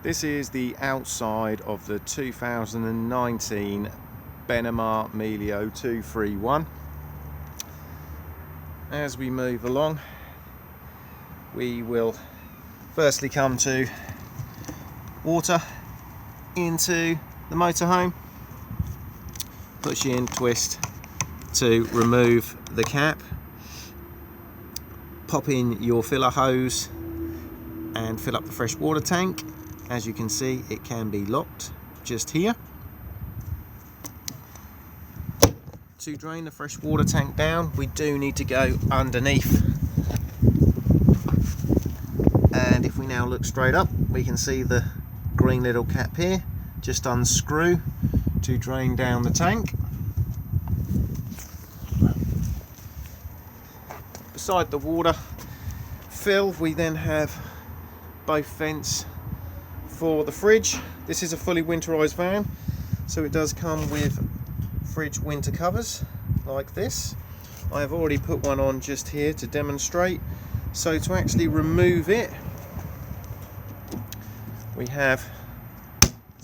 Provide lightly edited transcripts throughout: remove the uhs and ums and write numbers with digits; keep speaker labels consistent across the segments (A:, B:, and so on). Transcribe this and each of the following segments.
A: This is the outside of the 2019 Benimar Mileo 231. As we move along, we will firstly come to water into the motorhome, push in, twist to remove the cap, pop in your filler hose and fill up the fresh water tank. As you can see, it can be locked just here. To drain the fresh water tank down, we do need to go underneath, and if we now look straight up, we can see the green little cap here. Just unscrew to drain down the tank. Beside the water fill, we then have both vents for the fridge. This is a fully winterized van, so it does come with fridge winter covers like this. I have already put one on just here to demonstrate. So to actually remove it, we have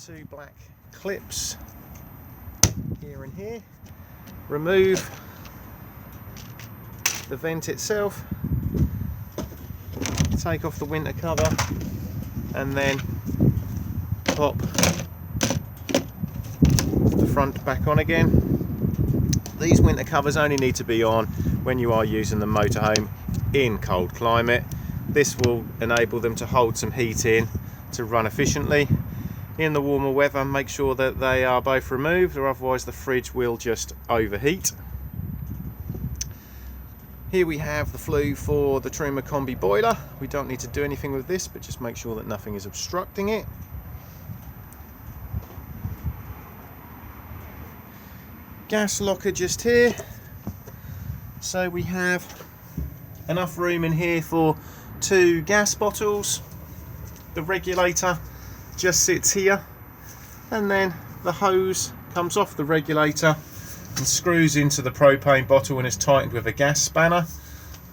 A: two black clips here and here. Remove the vent itself, take off the winter cover, and then pop the front back on again. These winter covers only need to be on when you are using the motorhome in cold climate. This will enable them to hold some heat in to run efficiently. In the warmer weather, make sure that they are both removed, or otherwise the fridge will just overheat. Here we have the flue for the Truma Combi boiler. We don't need to do anything with this, but just make sure that nothing is obstructing it. Gas locker just here. So we have enough room in here for 2 gas bottles. The regulator just sits here, and then the hose comes off the regulator and screws into the propane bottle and is tightened with a gas spanner.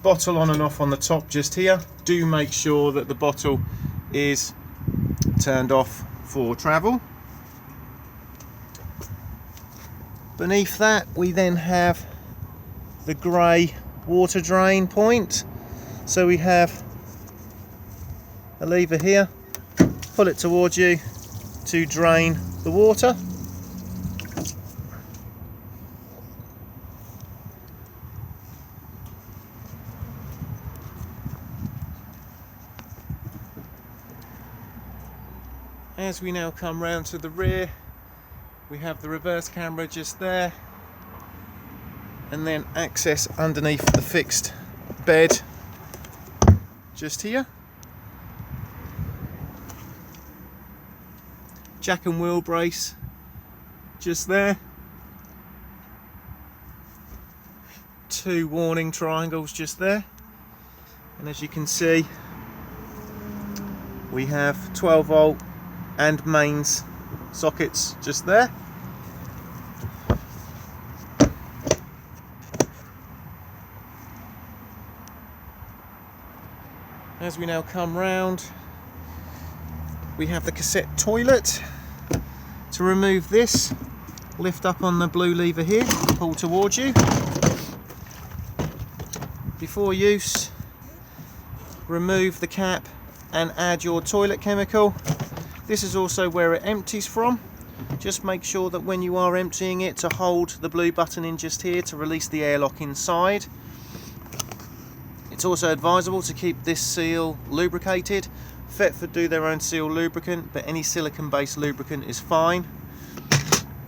A: Bottle on and off on the top just here. Do make sure that the bottle is turned off for travel. Beneath that, we then have the grey water drain point. So we have a lever here, pull it towards you to drain the water. As we now come round to the rear, we have the reverse camera just there, and then access underneath the fixed bed just here. Jack and wheel brace just there. 2 warning triangles just there. And as you can see, we have 12 volt and mains sockets just there. As we now come round, we have the cassette toilet. To remove this, lift up on the blue lever here, pull towards you. Before use, remove the cap and add your toilet chemical. This is also where it empties from. Just make sure that when you are emptying it, to hold the blue button in just here to release the airlock inside. It's also advisable to keep this seal lubricated. Thetford do their own seal lubricant, but any silicone based lubricant is fine.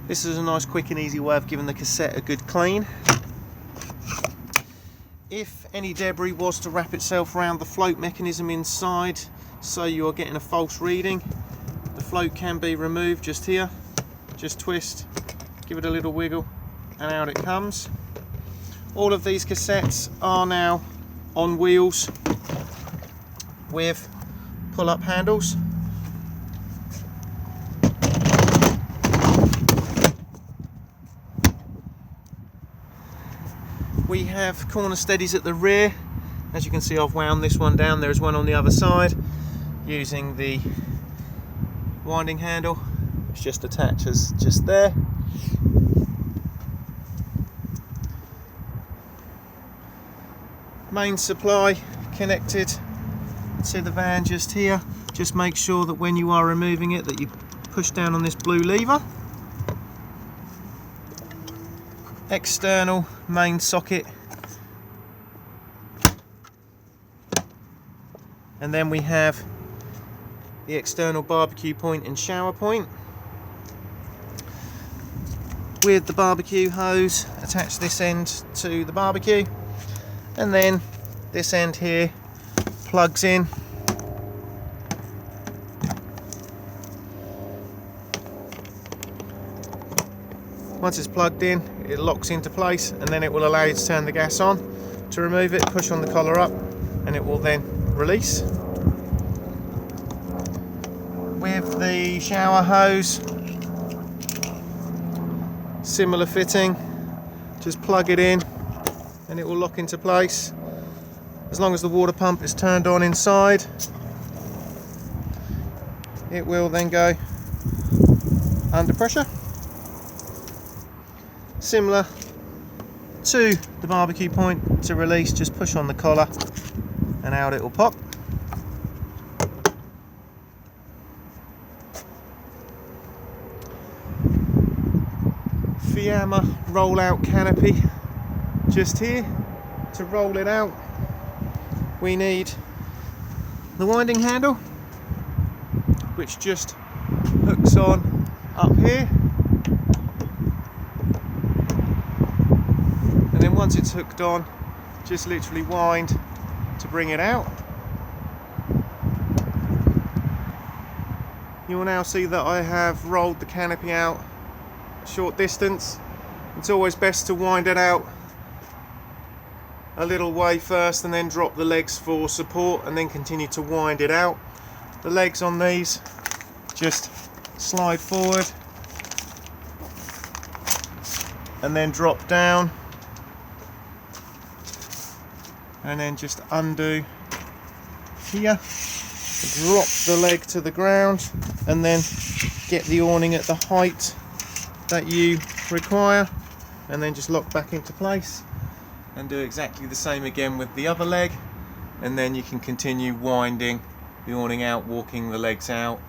A: This is a nice, quick and easy way of giving the cassette a good clean. If any debris was to wrap itself around the float mechanism inside, so you are getting a false reading, the float can be removed just here. Just twist, give it a little wiggle, and out it comes. All of these cassettes are now on wheels with pull-up handles. We have corner steadies at the rear. As you can see, I've wound this one down. There is one on the other side using the winding handle, which just attaches just there. Main supply connected to the van just here. Just make sure that when you are removing it that you push down on this blue lever. External main socket, and then we have the external barbecue point and shower point. With the barbecue hose, attach this end to the barbecue, and then this end here plugs in. Once it's plugged in, it locks into place, and then it will allow you to turn the gas on. To remove it, push on the collar up and it will then release. With the shower hose, similar fitting, just plug it in and it will lock into place. As long as the water pump is turned on inside, it will then go under pressure. Similar to the barbecue point, to release, just push on the collar and out it will pop. Fiamma roll-out canopy just here. To roll it out, we need the winding handle, which just hooks on up here. And then once it's hooked on, just literally wind to bring it out. You will now see that I have rolled the canopy out a short distance. It's always best to wind it out a little way first and then drop the legs for support and then continue to wind it out. The legs on these just slide forward and then drop down, and then just undo here, drop the leg to the ground, and then get the awning at the height that you require, and then just lock back into place, and do exactly the same again with the other leg, and then you can continue winding the awning out, walking the legs out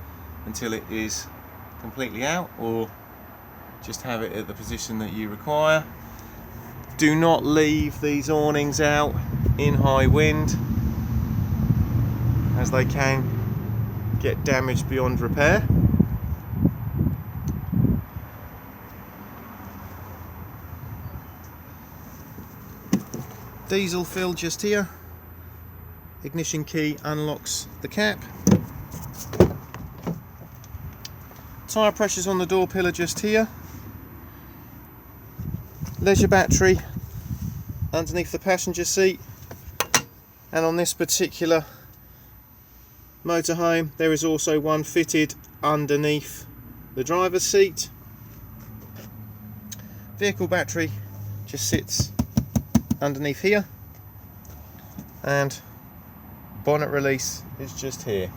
A: until it is completely out, or just have it at the position that you require. Do not leave these awnings out in high wind, as they can get damaged beyond repair. Diesel fill just here. Ignition key unlocks the cap. Tyre pressures on the door pillar just here. Leisure battery underneath the passenger seat, and on this particular motorhome there is also one fitted underneath the driver's seat. Vehicle battery just sits underneath here, and bonnet release is just here.